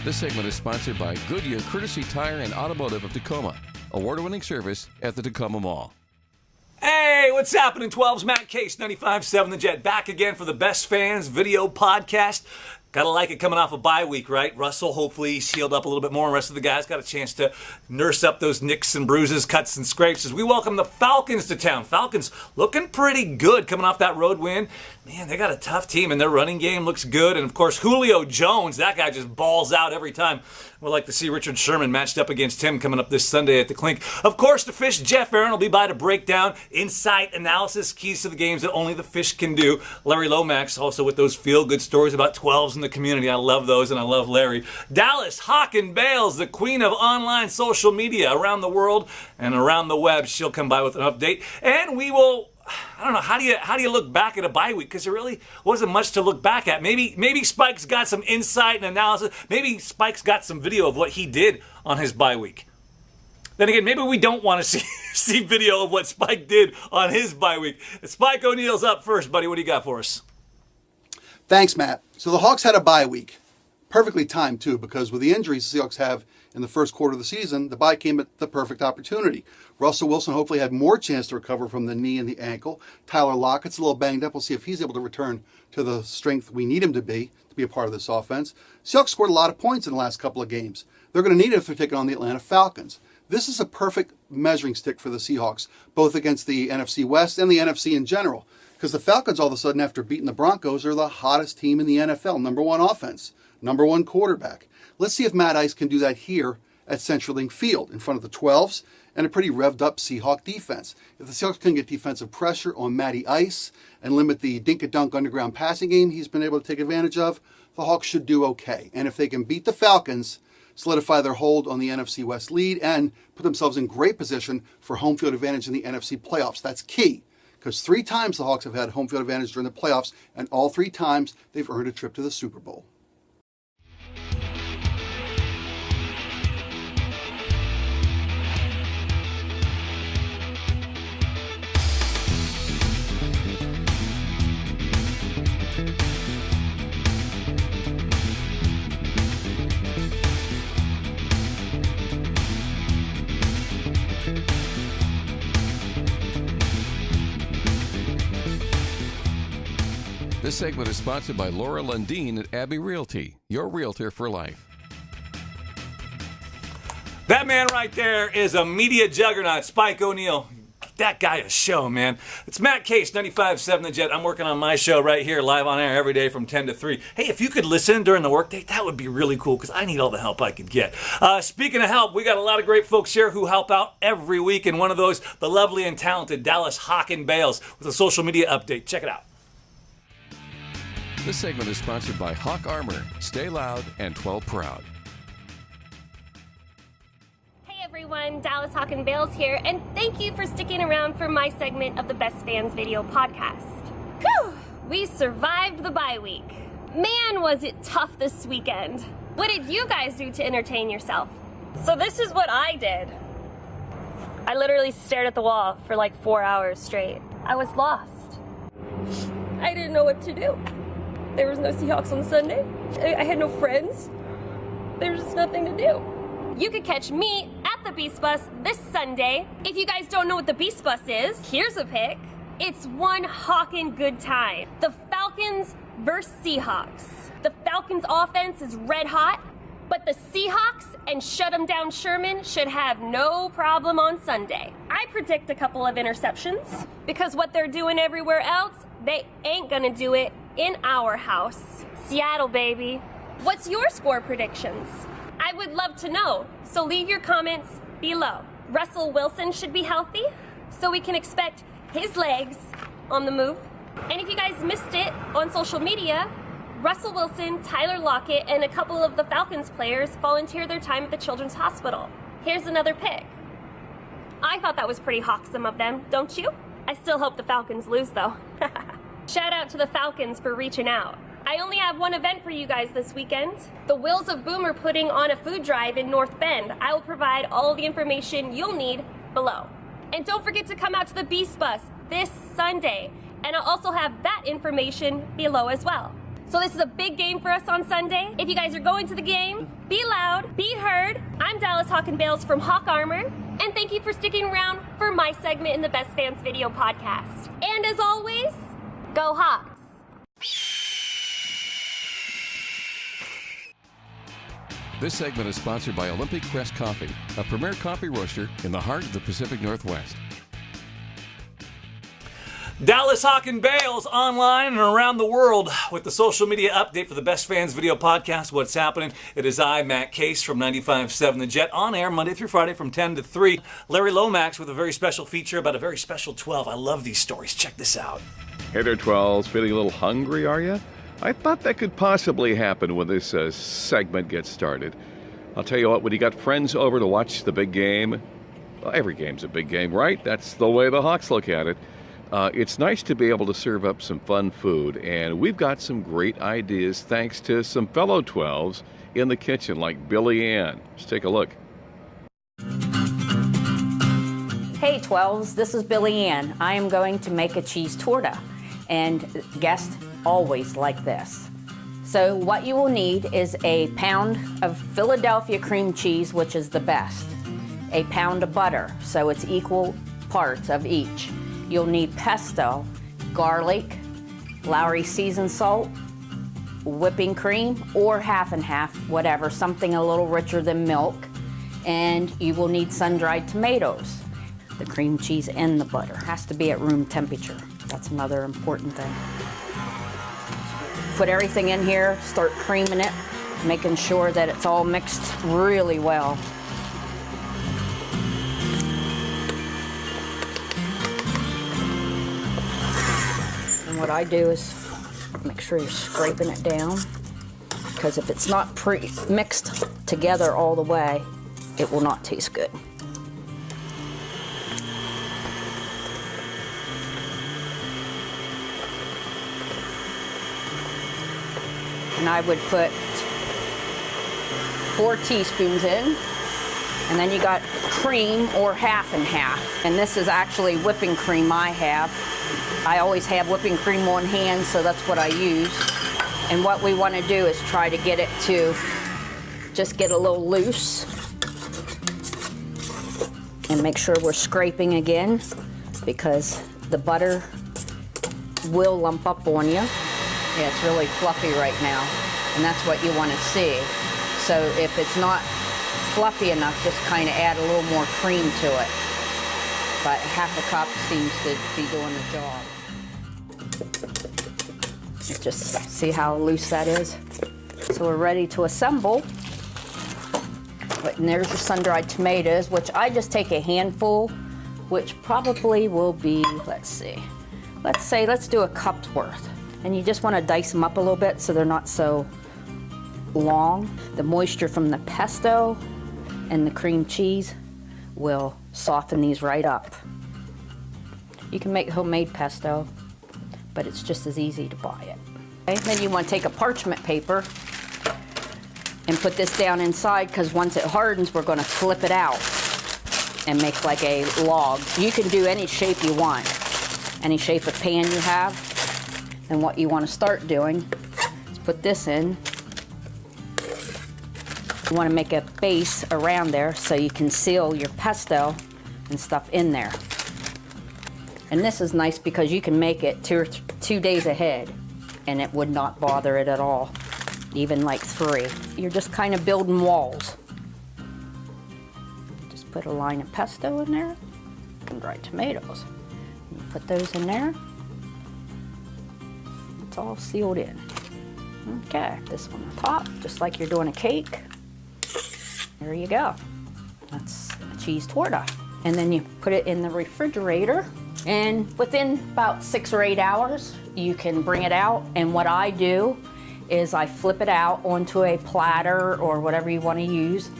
This segment is sponsored by Goodyear Courtesy Tire and Automotive of Tacoma. Award-winning service at the Tacoma Mall. Hey, what's happening, 12's Matt Case, 95.7 The Jet, back again for the Best Fans video podcast. Gotta like it coming off a bye week, right? Russell, hopefully, he's healed up a little bit more, and the rest of the guys got a chance to nurse up those nicks and bruises, cuts and scrapes as we welcome the Falcons to town. Falcons looking pretty good coming off that road win. Man, they got a tough team, and their running game looks good. And, of course, Julio Jones, that guy just balls out every time. We'd like to see Richard Sherman matched up against him coming up this Sunday at the Clink. Of course, the Fish, Jeff Aaron, will be by to break down insight, analysis, keys to the games that only the Fish can do. Larry Lomax also with those feel-good stories about 12s in the community. I love those, and I love Larry. Dallas Hawken Bales, the queen of online social media around the world and around the web. She'll come by with an update. And we will... I don't know, how do you look back at a bye week? Because there really wasn't much to look back at. Maybe Spike's got some insight and analysis. Maybe Spike's got some video of what he did on his bye week. Then again, maybe we don't want to see video of what Spike did on his bye week. Spike O'Neill's up first, buddy. What do you got for us? Thanks, Matt. So the Hawks had a bye week. Perfectly timed, too, because with the injuries the Seahawks have in the first quarter of the season, the bye came at the perfect opportunity. Russell Wilson hopefully had more chance to recover from the knee and the ankle. Tyler Lockett's a little banged up. We'll see if he's able to return to the strength we need him to be a part of this offense. Seahawks scored a lot of points in the last couple of games. They're going to need it if they're taking on the Atlanta Falcons. This is a perfect measuring stick for the Seahawks, both against the NFC West and the NFC in general, because the Falcons all of a sudden, after beating the Broncos, are the hottest team in the NFL, number one offense, number one quarterback. Let's see if Matt Ice can do that here at CenturyLink Field in front of the 12s and a pretty revved up Seahawk defense. If the Seahawks can get defensive pressure on Matty Ice and limit the dink-a-dunk underground passing game he's been able to take advantage of, the Hawks should do okay. And if they can beat the Falcons, solidify their hold on the NFC West lead, and put themselves in great position for home field advantage in the NFC playoffs. That's key, because 3 times the Hawks have had home field advantage during the playoffs, and all 3 times they've earned a trip to the Super Bowl. This segment is sponsored by Laura Lundeen at Abbey Realty, your realtor for life. That man right there is a media juggernaut, Spike O'Neill. That guy a show, man. It's Matt Case, 95.7 The Jet. I'm working on my show right here, live on air every day from 10 to 3. Hey, if you could listen during the workday, that would be really cool, because I need all the help I could get. Speaking of help, we got a lot of great folks here who help out every week, and one of those, the lovely and talented Dallas Hawken Bales with a social media update. Check it out. This segment is sponsored by Hawk Armor. Stay loud and 12 proud. Hey everyone, Dallas Hawken Bales here, and thank you for sticking around for my segment of the Best Fans video podcast. Whew! We survived the bye week. Man, was it tough this weekend. What did you guys do to entertain yourself? So this is what I did. I literally stared at the wall for like 4 hours straight. I was lost. I didn't know what to do. There was no Seahawks on Sunday. I had no friends. There's just nothing to do. You could catch me at the Beast Bus this Sunday. If you guys don't know what the Beast Bus is, here's a pick. It's one Hawken good time. The Falcons versus Seahawks. The Falcons offense is red hot, but the Seahawks and shut 'em down Sherman should have no problem on Sunday. I predict a couple of interceptions, because what they're doing everywhere else, they ain't gonna do it in our house. Seattle, baby. What's your score predictions? I would love to know, so leave your comments below. Russell Wilson should be healthy, so we can expect his legs on the move. And if you guys missed it on social media, Russell Wilson, Tyler Lockett, and a couple of the Falcons players volunteered their time at the Children's Hospital. Here's another pick. I thought that was pretty hawksome of them, don't you? I still hope the Falcons lose, though. Shout out to the Falcons for reaching out. I only have one event for you guys this weekend. The Wheels of Boom are putting on a food drive in North Bend. I will provide all the information you'll need below. And don't forget to come out to the Beast Bus this Sunday. And I'll also have that information below as well. So this is a big game for us on Sunday. If you guys are going to the game, be loud, be heard. I'm Dallas Hawk and Bales from Hawk Armor, and thank you for sticking around for my segment in the Best Fans Video Podcast. And as always, go Hawks! This segment is sponsored by Olympic Crest Coffee, a premier coffee roaster in the heart of the Pacific Northwest. Dallas Hawk and Bales online and around the world with the social media update for the Best Fans Video Podcast. What's happening? It is I, Matt Case from 95.7 The Jet, on air Monday through Friday from 10 to 3. Larry Lomax with a very special feature about a very special 12. I love these stories. Check this out. Hey there, 12s. Feeling a little hungry, are you? I thought that could possibly happen when this segment gets started. I'll tell you what, when you got friends over to watch the big game, well, every game's a big game, right? That's the way the Hawks look at it. It's nice to be able to serve up some fun food, and we've got some great ideas thanks to some fellow 12s in the kitchen like Billie Ann. Let's take a look. Hey 12s, this is Billie Ann. I am going to make a cheese torta, and guests always like this. So what you will need is a pound of Philadelphia cream cheese, which is the best, a pound of butter, so it's equal parts of each. You'll need pesto, garlic, Lowry seasoned salt, whipping cream, or half and half, whatever, something a little richer than milk. And you will need sun-dried tomatoes. The cream cheese and the butter has to be at room temperature. That's another important thing. Put everything in here, start creaming it, making sure that it's all mixed really well. And what I do is make sure you're scraping it down, because if it's not mixed together all the way, it will not taste good. And I would put 4 teaspoons in, and then you got cream or half and half. And this is actually whipping cream I have. I always have whipping cream on hand, so that's what I use. And what we want to do is try to get it to just get a little loose. And make sure we're scraping again, because the butter will lump up on you. Yeah, it's really fluffy right now, and that's what you want to see. So if it's not fluffy enough, just kind of add a little more cream to it. But half a cup seems to be doing the job. Just see how loose that is. So we're ready to assemble. And there's your sun-dried tomatoes, which I just take a handful, which probably will be, let's do a cup's worth. And you just want to dice them up a little bit so they're not so long. The moisture from the pesto and the cream cheese will soften these right up. You can make homemade pesto, but it's just as easy to buy it. Okay? Then you want to take a parchment paper and put this down inside, because once it hardens, we're going to flip it out and make like a log. You can do any shape you want, any shape of pan you have. And what you want to start doing is put this in. You want to make a base around there so you can seal your pesto and stuff in there. And this is nice because you can make it 2 days ahead and it would not bother it at all, even like 3. You're just kind of building walls. Just put a line of pesto in there and dried tomatoes. You put those in there. It's all sealed in. Okay, this one on top, just like you're doing a cake. There you go. That's a cheese torta. And then you put it in the refrigerator, and within about 6 or 8 hours, you can bring it out. And what I do is I flip it out onto a platter or whatever you want to use,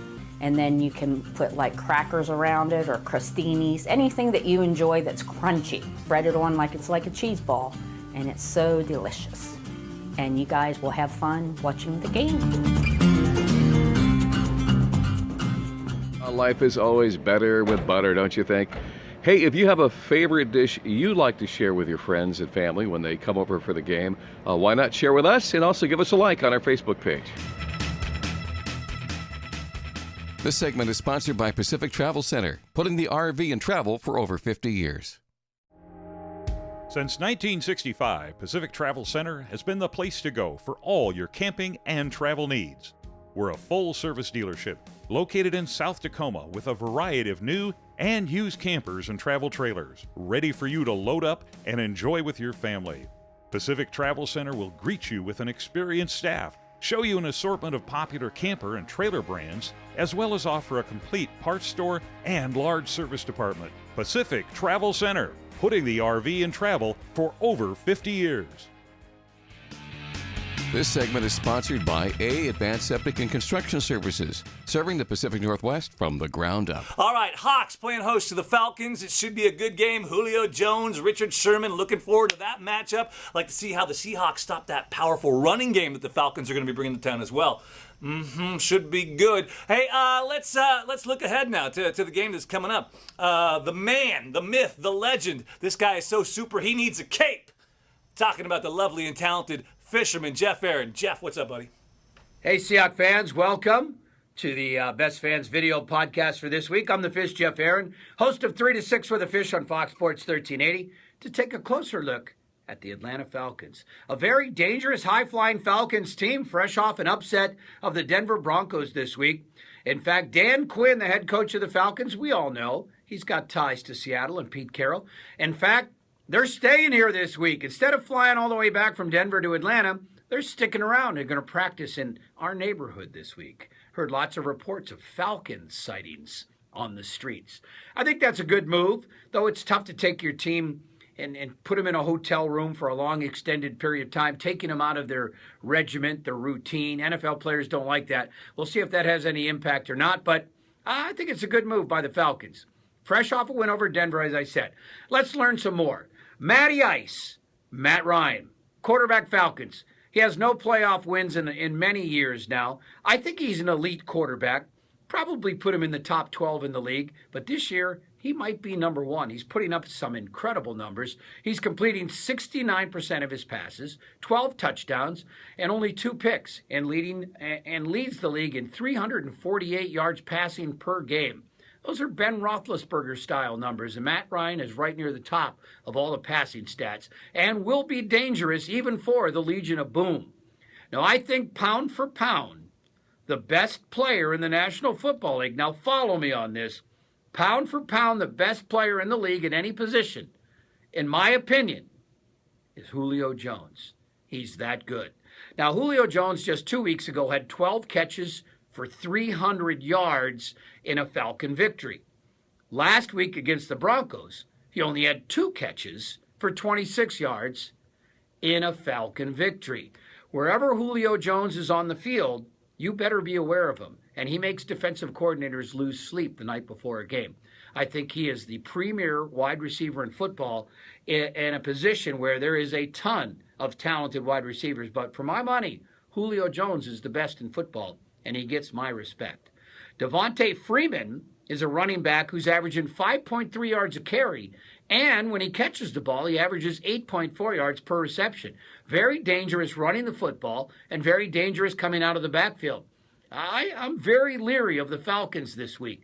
and then you can put like crackers around it or crostinis, anything that you enjoy that's crunchy. Spread it on like it's like a cheese ball, and it's so delicious. And you guys will have fun watching the game. Life is always better with butter, don't you think? Hey, if you have a favorite dish you'd like to share with your friends and family when they come over for the game, why not share with us and also give us a like on our Facebook page. This segment is sponsored by Pacific Travel Center, putting the RV in travel for over 50 years. Since 1965, Pacific Travel Center has been the place to go for all your camping and travel needs. We're a full-service dealership located in South Tacoma with a variety of new and used campers and travel trailers, ready for you to load up and enjoy with your family. Pacific Travel Center will greet you with an experienced staff, show you an assortment of popular camper and trailer brands, as well as offer a complete parts store and large service department. Pacific Travel Center, putting the RV in travel for over 50 years. This segment is sponsored by Advanced Septic and Construction Services, serving the Pacific Northwest from the ground up. All right, Hawks playing host to the Falcons. It should be a good game. Julio Jones, Richard Sherman, looking forward to that matchup. Like to see how the Seahawks stop that powerful running game that the Falcons are going to be bringing to town as well. Should be good. Hey, let's look ahead now to the game that's coming up. The man, the myth, the legend. This guy is so super, he needs a cape. Talking about the lovely and talented fisherman, Jeff Aaron. Jeff, what's up, buddy? Hey, Seahawks fans, welcome to the Best Fans video podcast for this week. I'm the Fish, Jeff Aaron, host of 3 to 6 with the Fish on Fox Sports 1380, to take a closer look at the Atlanta Falcons. A very dangerous, high-flying Falcons team, fresh off an upset of the Denver Broncos this week. In fact, Dan Quinn, the head coach of the Falcons, we all know, he's got ties to Seattle and Pete Carroll. In fact, they're staying here this week. Instead of flying all the way back from Denver to Atlanta, they're sticking around. They're going to practice in our neighborhood this week. Heard lots of reports of Falcon sightings on the streets. I think that's a good move, though it's tough to take your team and put them in a hotel room for a long extended period of time, taking them out of their regiment, their routine. NFL players don't like that. We'll see if that has any impact or not, but I think it's a good move by the Falcons. Fresh off a win over Denver, as I said. Let's learn some more. Matty Ice, Matt Ryan, quarterback Falcons. He has no playoff wins in many years now. I think he's an elite quarterback. Probably put him in the top 12 in the league. But this year, he might be number 1. He's putting up some incredible numbers. He's completing 69% of his passes, 12 touchdowns, and only 2 picks, and leads the league in 348 yards passing per game. Those are Ben Roethlisberger-style numbers, and Matt Ryan is right near the top of all the passing stats and will be dangerous even for the Legion of Boom. Now, I think pound for pound, the best player in the National Football League, now follow me on this, pound for pound, the best player in the league at any position, in my opinion, is Julio Jones. He's that good. Now, Julio Jones just 2 weeks ago had 12 catches for 300 yards in a Falcon victory. Last week against the Broncos, he only had 2 catches for 26 yards in a Falcon victory. Wherever Julio Jones is on the field, you better be aware of him. And he makes defensive coordinators lose sleep the night before a game. I think he is the premier wide receiver in football in a position where there is a ton of talented wide receivers. But for my money, Julio Jones is the best in football, and he gets my respect. Devontae Freeman is a running back who's averaging 5.3 yards a carry, and when he catches the ball, he averages 8.4 yards per reception. Very dangerous running the football and very dangerous coming out of the backfield. I'm very leery of the Falcons this week.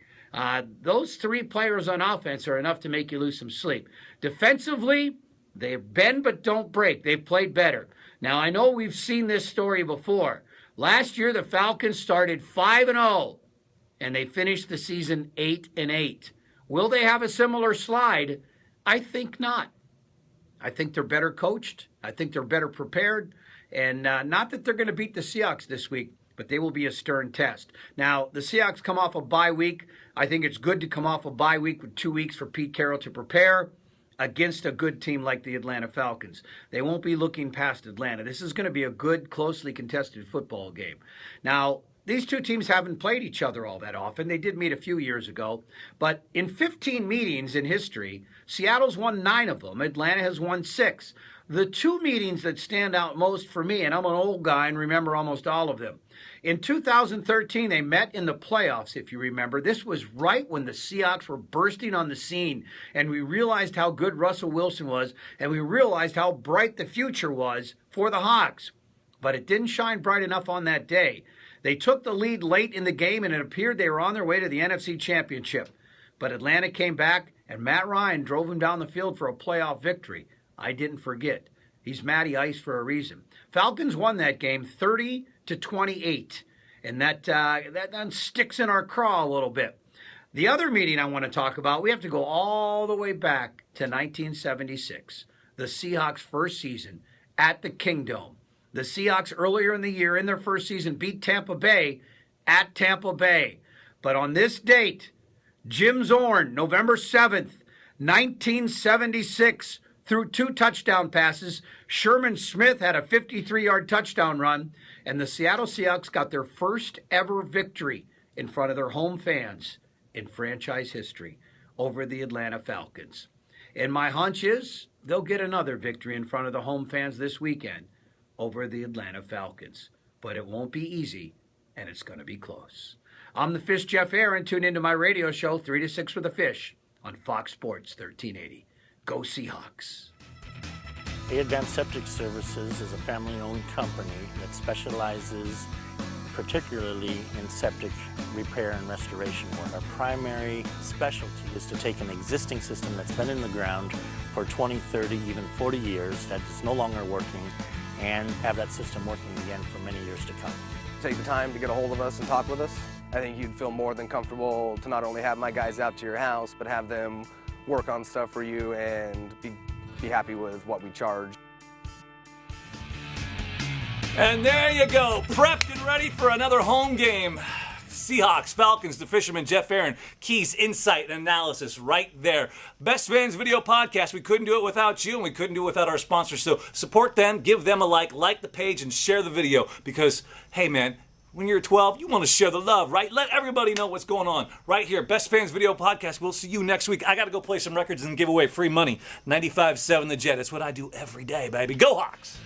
Those 3 players on offense are enough to make you lose some sleep. Defensively, they bend but don't break. They've played better. Now, I know we've seen this story before. Last year, the Falcons started 5-0, and they finished the season 8-8. Will they have a similar slide? I think not. I think they're better coached. I think they're better prepared. And not that they're going to beat the Seahawks this week, but they will be a stern test. Now, the Seahawks come off a bye week. I think it's good to come off a bye week with 2 weeks for Pete Carroll to prepare against a good team like the Atlanta Falcons. They won't be looking past Atlanta. This is going to be a good, closely contested football game. Now, these 2 teams haven't played each other all that often. They did meet a few years ago. But in 15 meetings in history, Seattle's won 9 of them. Atlanta has won 6. The two meetings that stand out most for me, and I'm an old guy and remember almost all of them. In 2013, they met in the playoffs, if you remember. This was right when the Seahawks were bursting on the scene, and we realized how good Russell Wilson was, and we realized how bright the future was for the Hawks. But it didn't shine bright enough on that day. They took the lead late in the game, and it appeared they were on their way to the NFC Championship. But Atlanta came back, and Matt Ryan drove them down the field for a playoff victory. I didn't forget. He's Matty Ice for a reason. Falcons won that game 30-28, and that sticks in our craw a little bit. The other meeting I want to talk about, we have to go all the way back to 1976, the Seahawks' first season at the Kingdome. The Seahawks earlier in the year, in their first season, beat Tampa Bay at Tampa Bay. But on this date, Jim Zorn, November 7th, 1976, threw 2 touchdown passes. Sherman Smith had a 53-yard touchdown run, and the Seattle Seahawks got their first ever victory in front of their home fans in franchise history over the Atlanta Falcons. And my hunch is they'll get another victory in front of the home fans this weekend over the Atlanta Falcons. But it won't be easy, and it's going to be close. I'm the Fish Jeff Aaron. Tune into my radio show, 3 to 6 with the Fish, on Fox Sports 1380. Go Seahawks. Advanced Septic Services is a family-owned company that specializes particularly in septic repair and restoration work. Our primary specialty is to take an existing system that's been in the ground for 20, 30, even 40 years that is no longer working, and have that system working again for many years to come. Take the time to get a hold of us and talk with us. I think you'd feel more than comfortable to not only have my guys out to your house, but have them work on stuff for you and be happy with what we charge. And there you go, prepped and ready for another home game. Seahawks, Falcons, the Fisherman, Jeff Aaron, Keys, insight, and analysis right there. Best Fans Video Podcast. We couldn't do it without you, and we couldn't do it without our sponsors. So support them, give them a like the page, and share the video. Because, hey man, when you're 12, you want to share the love, right? Let everybody know what's going on right here. Best Fans Video Podcast. We'll see you next week. I got to go play some records and give away free money. 95.7 The Jet. That's what I do every day, baby. Go Hawks!